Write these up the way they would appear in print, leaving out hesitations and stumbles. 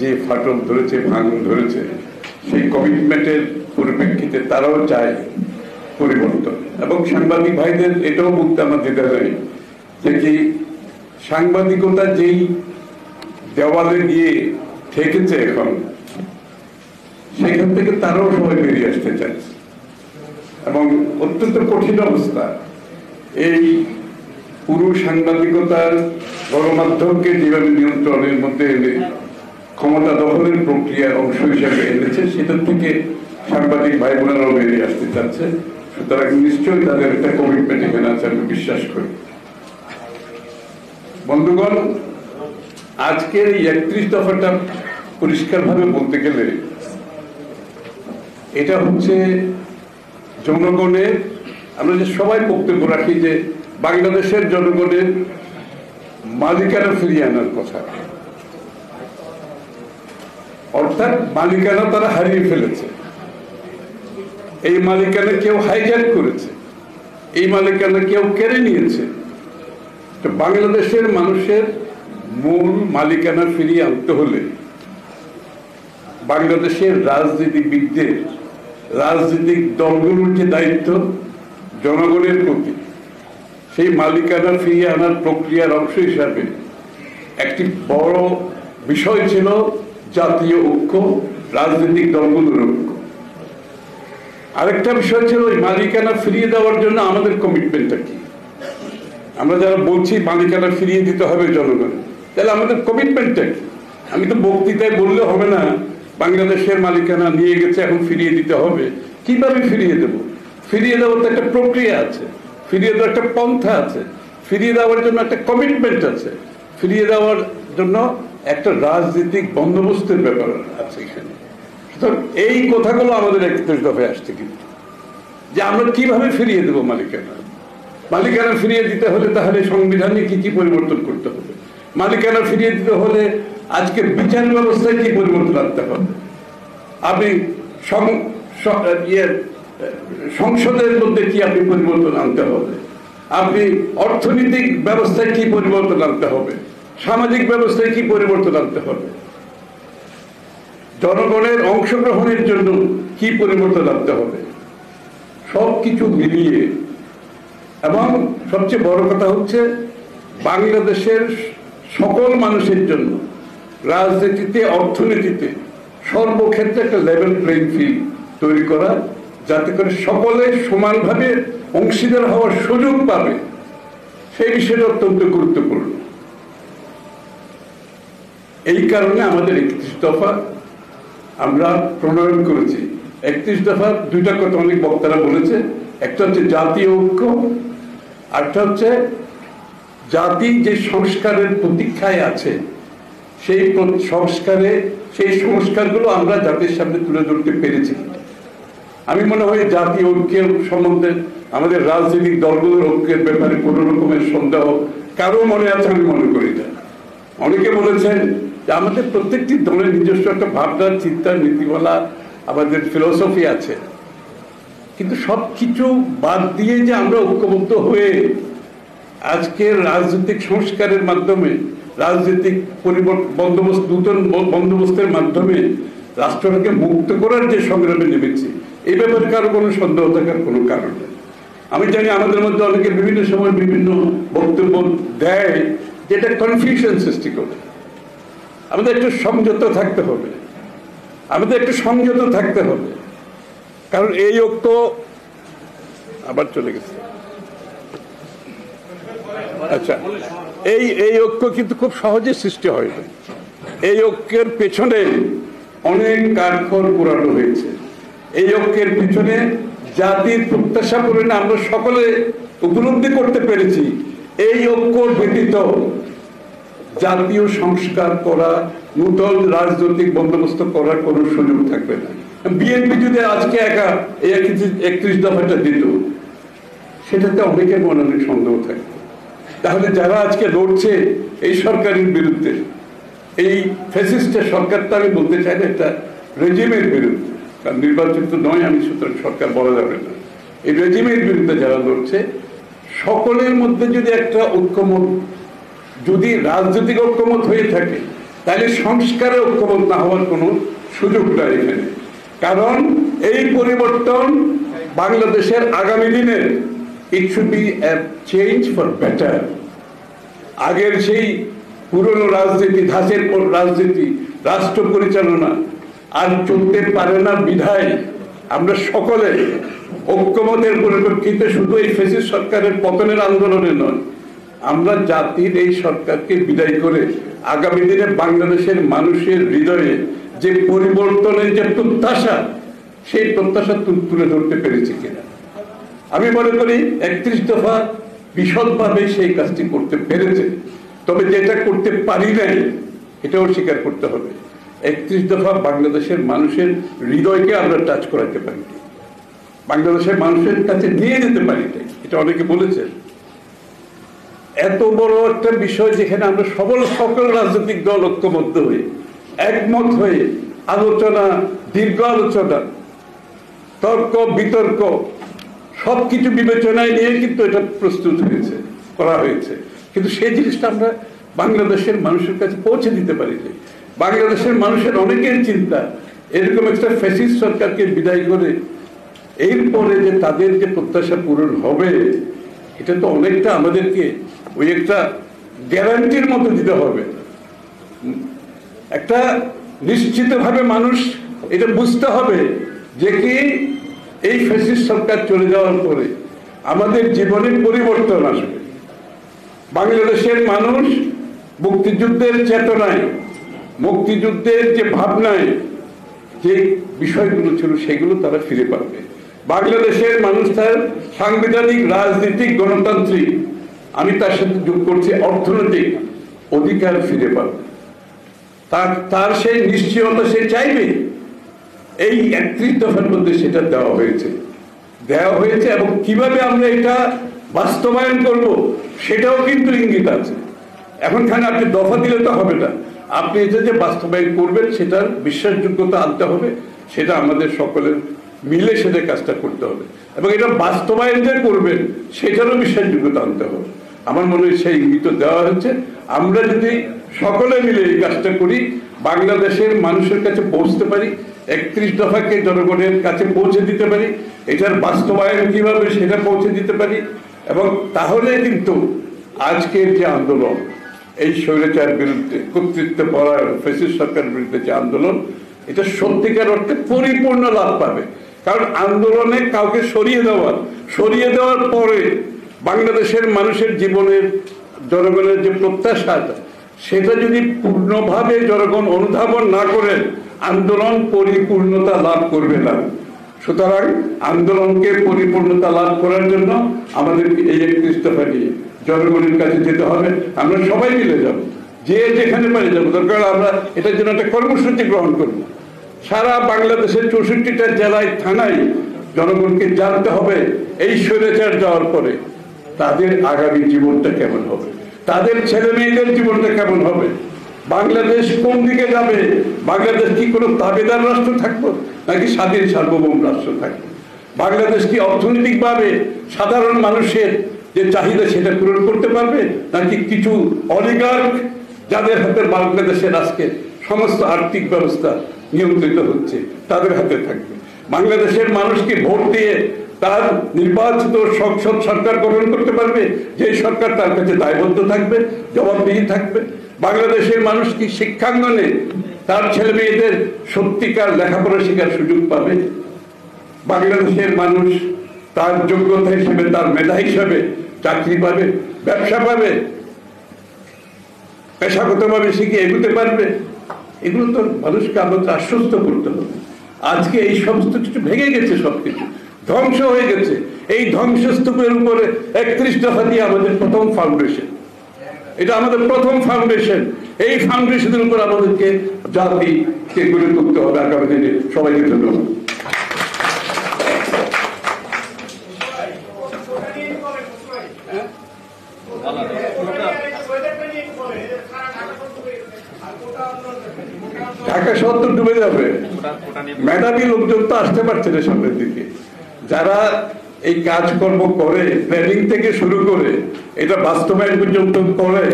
যে ফাটল ধরেছে, ভাঙন ধরেছে, সেই কমিটমেন্টের পরিপ্রেক্ষিতে তারাও চায় পরিবর্তন। এবং সাংবাদিক ভাইদের এটাও বলতে আমার যেতে হয় যে কি সাংবাদিকতা যেই দেওয়ালে গিয়ে ঠেকেছে এখন, সেখান থেকে তারাও সবাই বেরিয়ে আসতে চাইছে। এবং অত্যন্ত কঠিন অবস্থা এই পুরো সাংবাদিকতার গণমাধ্যমকে যেভাবে নিয়ন্ত্রণের মধ্যে এনে ক্ষমতা দখলের প্রক্রিয়ার অংশ হিসাবে এনেছে, সেটার থেকে সাংবাদিক ভাই বোনেরাও বেরিয়ে আসতে চাচ্ছে। সুতরাং নিশ্চয়ই তাদের একটা কমিটমেন্ট এখানে আছে, আমি বিশ্বাস করি। বন্ধুগণ, আজকের এই 31 দফাটা পরিষ্কারভাবে বলতে গেলে এটা হচ্ছে জনগণের, আমরা যে সবাই বক্তব্য রাখি যে বাংলাদেশের জনগণের মালিকানা ফিরিয়ে আনার কথা, অর্থাৎ মালিকানা তারা হারিয়ে ফেলেছে। এই মালিকানা কেউ হাইজ্যাক করেছে, এই মালিকানা কেউ কেড়ে নিয়েছে। তো বাংলাদেশের মানুষের মূল মালিকানা ফিরিয়ে আনতে হলে বাংলাদেশের রাজনীতিবিদদের, রাজনৈতিক দলগুলোর যে দায়িত্ব জনগণের প্রতি, সেই মালিকানা ফিরিয়ে আনার প্রক্রিয়ার অংশ হিসাবে একটি বড় বিষয় ছিল জাতীয় ঐক্য, রাজনৈতিক দলগুলোর ঐক্য। আরেকটা বিষয় ছিল ওই মালিকানা ফিরিয়ে দেওয়ার জন্য আমাদের কমিটমেন্টটা কি। আমরা যারা বলছি মালিকানা ফিরিয়ে দিতে হবে জনগণ, তাহলে আমাদের কমিটমেন্টটা কি? আমি তো বক্তৃতায় বললে হবে না বাংলাদেশের মালিকানা নিয়ে গেছে এখন ফিরিয়ে দিতে হবে। কিভাবে ফিরিয়ে দেব? ফিরিয়ে দেওয়ার তো একটা প্রক্রিয়া আছে, ফিরিয়ে দেওয়ার একটা পন্থা আছে, ফিরিয়ে দেওয়ার জন্য একটা কমিটমেন্ট আছে, ফিরিয়ে দেওয়ার জন্য একটা রাজনৈতিক বন্দোবস্তের ব্যাপার আছে এখানে। সুতরাং এই কথাগুলো আমাদের 31 দফায় আসছে, কিন্তু যে আমরা কিভাবে ফিরিয়ে দেব মালিকানা। মালিকানা ফিরিয়ে দিতে হলে তাহলে সংবিধানে কি কি পরিবর্তন করতে হবে, মালিকানা ফিরিয়ে দিতে হলে আজকে বিচার ব্যবস্থায় কি পরিবর্তন আনতে হবে, আপনি সংসদের মধ্যে কি আপনি পরিবর্তন আনতে হবে, আপনি অর্থনৈতিক ব্যবস্থায় কি পরিবর্তন আনতে হবে, সামাজিক ব্যবস্থায় কি পরিবর্তন আনতে হবে, জনগণের অংশগ্রহণের জন্য কি পরিবর্তন আনতে হবে, সবকিছু মিলিয়ে। এবং সবচেয়ে বড় কথা হচ্ছে বাংলাদেশের সকল মানুষের জন্য রাজনীতিতে, অর্থনীতিতে, সর্বক্ষেত্রে একটা লেভেল প্লেইং ফিল্ড তৈরি করা, যাতে করে সকলে সমানভাবে অংশীদার হওয়ার সুযোগ পাবে, সেই বিষয়টা অত্যন্ত গুরুত্বপূর্ণ। এই কারণে আমাদের 31 দফা আমরা প্রণয়ন করেছি। 31 দফার দুইটা কথা অনেক বক্তারা বলেছে, একটা হচ্ছে জাতীয় ঐক্য, আরেকটা হচ্ছে জাতি যে সংস্কারের প্রতীক্ষায় আছে, সেই সংস্কারগুলো আমরা জাতির সামনে তুলে ধরতে পেরেছি। আমি মনে হয় জাতীয় ঐক্যের সম্বন্ধে আমাদের রাজনৈতিক দলগুলোর ঐক্যের ব্যাপারে কোন রকমের সন্দেহ কারো মনে আছে আমি মনে করি না। অনেকে বলেছেন যে আমাদের প্রত্যেকটি দলের নিজস্ব একটা ভাবনা, চিন্তা, নীতিমালা, আমাদের ফিলোসফি আছে, কিন্তু সবকিছু বাদ দিয়ে যে আমরা ঐক্যবদ্ধ হয়ে আজকের রাজনৈতিক সংস্কারের মাধ্যমে, রাজনৈতিক বন্দোবস্ত, নূতন বন্দোবস্তের মাধ্যমে রাষ্ট্রটাকে মুক্ত করার যে সংগ্রামে নেমেছি, এই ব্যাপারে কারো কোনো সন্দেহ থাকার কোনো কারণ নেই। আমি জানি আমাদের মধ্যে অনেকে বিভিন্ন সময় বিভিন্ন বক্তব্য দেয়, যেটা কনফিউশন সৃষ্টি করে। আমাদের একটু সংযত থাকতে হবে, আমাদের একটু সংযত থাকতে হবে, কারণ এই ঐক্য আবার চলে গেছে। আচ্ছা, এই ঐক্য কিন্তু খুব সহজে সৃষ্টি হয় না। এই ঐক্যের পেছনে অনেক কাঠখড় পোড়ানো হয়েছে। এই ঐক্যের পিছনে জাতির প্রত্যাশা পূরণে আমরা সকলে উপলব্ধি করতে পেরেছি, এই ঐক্য ব্যতীত জাতীয় সংস্কার করা, নূতন রাজনৈতিক বন্দোবস্ত করার কোনো সুযোগ থাকবে না। বিএনপি যদি আজকে একা এই 31 দফাটা দিত, সেটাতে অনেকের মনে অনেক সন্দেহ থাকবে। তাহলে যারা আজকে লড়ছে এই সরকারের বিরুদ্ধে, এই ফ্যাসিস্টের সরকারটা আমি বলতে চাই না, একটা রেজিমের বিরুদ্ধে, কারণ নির্বাচিত নয় আমি, সুতরাং সরকার বলা যাবে না, এই রেজিমের বিরুদ্ধে যারা লড়ছে, সকলের মধ্যে যদি একটা ঐক্যমত, যদি রাজনৈতিক ঐক্যমত হয়ে থাকে, তাহলে সংস্কারে ঐক্যবদ্ধ না হওয়ার কোনো সুযোগ নাই এখানে। কারণ এই পরিবর্তন বাংলাদেশের আগামী দিনের it should B A change for better. আগের সেই পুরনো রাজনীতি, ধাঁচের রাজনীতি, রাষ্ট্র পরিচালনা আর চলতে পারে না বিধায় আমরা সকলে ঐক্যমতের পরিপ্রেক্ষিতে শুধু এই ফ্যাসিস্ট সরকারের পতনের আন্দোলনে নয়, আমরা জাতির এই সরকারকে বিদায় করে আগামী দিনে বাংলাদেশের মানুষের হৃদয়ে যে পরিবর্তনের যে প্রত্যাশা, সেই প্রত্যাশা তুলে ধরতে পেরেছি কিনা। আমি মনে করি 31 দফা বিশদভাবে সেই কাজটি করতে পেরেছে। তবে যেটা করতে পারি নাই এটাও স্বীকার করতে হবে, 31 দফা বাংলাদেশের মানুষের হৃদয়কে আমরা টাচ করাতে পারি, বাংলাদেশের মানুষের কাছে নিয়ে যেতে পারি নাই। এটা অনেকে বলেছেন। এত বড় একটা বিষয় যেখানে আমরা সকল রাজনৈতিক দল ঐক্যবদ্ধ হয়ে একমত হয়ে আলোচনা, দীর্ঘ আলোচনা, তর্ক বিতর্ক সবকিছু বিবেচনায় নিয়ে কিন্তু এটা প্রস্তুত হয়েছে, করা হয়েছে। কিন্তু সেই জিনিসটা আমরা বাংলাদেশের মানুষের কাছে পৌঁছে দিতে পারি না। বাংলাদেশের মানুষের অনেকের চিন্তা এরকম একটা ফ্যাসিস্ট সরকারকে বিদায় করে এরপরে যে তাদের যে প্রত্যাশা পূরণ হবে, এটা তো অনেকটা আমাদেরকে ওই একটা গ্যারান্টির মতো দিতে হবে। একটা নিশ্চিতভাবে মানুষ এটা বুঝতে হবে যে কি এই ফ্যাসিস্ট সরকার চলে যাওয়ার পরে আমাদের জীবনে পরিবর্তন আসবে। বাংলাদেশের মানুষ মুক্তিযুদ্ধের চেতনায়, মুক্তিযুদ্ধের যে ভাবনায় যে বিষয়গুলো ছিল সেগুলো তারা ফিরে পাবে। বাংলাদেশের মানুষ তার সাংবিধানিক, রাজনৈতিক, গণতান্ত্রিক, আমি তার সাথে যোগ করছি অর্থনৈতিক অধিকার ফিরে পাবে। তার সেই নিশ্চয়তা সে চাইবে। এই 31 দফার মধ্যে সেটা দেওয়া হয়েছে এবং কিভাবে আমরা এটা বাস্তবায়ন করব সেটাও কিন্তু ইঙ্গিত আছে। এখন খানে আপনি দফা দিলে তো হবে না, আপনি এটা যে বাস্তবায়ন করবেন সেটার বিশ্বাসযোগ্যতা আনতে হবে, সেটা আমাদের সকলের মিলে সেটা কাজটা করতে হবে এবং এটা বাস্তবায়ন যে করবেন সেটারও বিশ্বাসযোগ্যতা আনতে হবে। আমার মনে হয় সেই ইঙ্গিত দেওয়া হচ্ছে। আমরা যদি সকলে মিলে এই কাজটা করি, বাংলাদেশের মানুষের কাছে পৌঁছতে পারি, 31 দফাকে জনগণের কাছে পৌঁছে দিতে পারি, এটার বাস্তবায়ন কিভাবে সেটা পৌঁছে দিতে পারি, এবং তাহলে কিন্তু আজকের যে আন্দোলন, এই স্বৈরাচার বিরুদ্ধে, কর্তৃত্ব পরায়ণ ফ্যাসিস্ট সরকারের বিরুদ্ধে যে আন্দোলন, এটা সত্যিকার অর্থে পরিপূর্ণ লাভ পাবে। কারণ আন্দোলনে কাউকে সরিয়ে দেওয়ার পরে বাংলাদেশের মানুষের জীবনের, জনগণের যে প্রত্যাশা, সেটা যদি পূর্ণভাবে জনগণ অনুধাবন না করেন, আন্দোলন পরিপূর্ণতা লাভ করবে না। সুতরাং আন্দোলনকে পরিপূর্ণতা লাভ করার জন্য আমাদের এই 31 দফা নিয়ে জনগণের কাছে যেতে হবে। আমরা সবাই মিলে যাব, যে যেখানে পারি যাবো, দরকার আমরা এটার জন্য একটা কর্মসূচি গ্রহণ করব। সারা বাংলাদেশের 64টা জেলায়, থানায় জনগণকে জানতে হবে এই স্বৈরাচার যাওয়ার পরে তাদের আগামী জীবনটা কেমন হবে, তাদের ছেলে মেয়েদের জীবনটা কেমন হবে, বাংলাদেশ কোন দিকে যাবে, বাংলাদেশ কি কোনো তাবেদার রাষ্ট্র থাকবো নাকি স্বাধীন সার্বভৌম রাষ্ট্র থাকবে, বাংলাদেশ কি অর্থনৈতিকভাবে সাধারণ মানুষের যে চাহিদা সেটা পূরণ করতে পারবে নাকি কিছু অলিগার্ক যাদের হাতে বাংলাদেশের আজকে সমস্ত আর্থিক ব্যবস্থা নিয়ন্ত্রিত হচ্ছে তাদের হাতে থাকবে। বাংলাদেশের মানুষ কি ভোট দিয়ে তার নির্বাচিত সংসদ সরকার গঠন করতে পারবে, যে সরকার তার কাছে দায়বদ্ধ থাকবে, জবাবদিহি থাকবে। বাংলাদেশের মানুষ কি শিক্ষাঙ্গনে তার ছেলে মেয়েদের সত্যিকার লেখাপড়া শেখার সুযোগ পাবে, বাংলাদেশের মানুষ তার যোগ্যতা হিসেবে, তার মেধা হিসেবে চাকরি পাবে, ব্যবসা পাবে, পেশাগতভাবে শিখে এগোতে পারবে। এগুলো তো মানুষকে আমাদের আশ্বস্ত করতে হবে। আজকে এই সমস্ত কিছু ভেঙে গেছে, সবকিছু ধ্বংস হয়ে গেছে। এই ধ্বংসস্তূপের উপরে 31 দফা দিয়ে আমাদের প্রথম ফাউন্ডেশন, এটা আমাদের প্রথম ফাউন্ডেশন। এই ফাউন্ডেশনের উপর আমাদেরকে জাতিকে গড়ে তুলতে হবে আগামী দিনে। সবাইকে ধন্যবাদ। ঢাকা শহর তো ডুবে যাবে, মেধাবী লোকজন তো আসতে পারছে না সামনের দিকে। যারা এই কাজকর্ম করে, প্ল্যানিং থেকে শুরু করে এটা বাস্তবায়ন পর্যন্ত করে,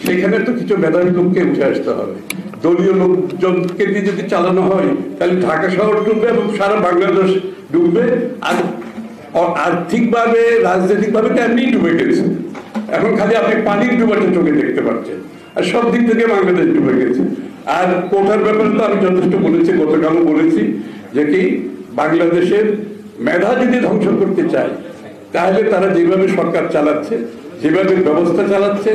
সেখানে তো কিছু মেধাবী লোককে উঠে আসতে হবে। দলীয় লোকজনকে দিয়ে যদি চালানো হয় তাহলে ঢাকা শহর ডুববে এবং সারা বাংলাদেশ ডুববে। আর আর্থিকভাবে রাজনৈতিকভাবে তো এমনি ডুবে গেছে, এখন খালি আপনি পানির ডুবাটা চোখে দেখতে পাচ্ছেন, আর সব দিক থেকে বাংলাদেশ ডুবে গেছে। আর কোটার ব্যাপারে তো আমি যথেষ্ট বলেছি, গতকালও বলেছি যে কি বাংলাদেশের মেধা যদি ধ্বংস করতে চায় তাহলে তারা যেভাবে সরকার চালাচ্ছে, যেভাবে ব্যবস্থা চালাচ্ছে,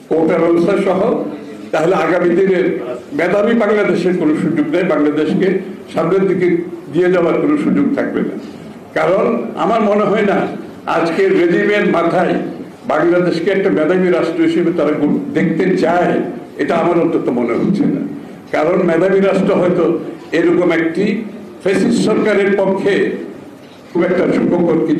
কোটা ব্যবস্থা সহ, তাহলে আগামী দিনের মেধাবী বাংলাদেশের কোনো সুযোগ নেই, বাংলাদেশকে সামনের দিকে দিয়ে যাওয়ার কোনো সুযোগ থাকবে না। কারণ আমার মনে হয় না আজকের রেজিমের মাথায় বাংলাদেশকে একটা মেধাবী রাষ্ট্র হিসেবে তারা দেখতে চায়, এটা আমার অন্তত মনে হচ্ছে না। কারণ মেধাবী রাষ্ট্র হয়তো এরকম একটি ফ্যাসিস্ট সরকারের পক্ষে খুব একটা সুখকর কিছু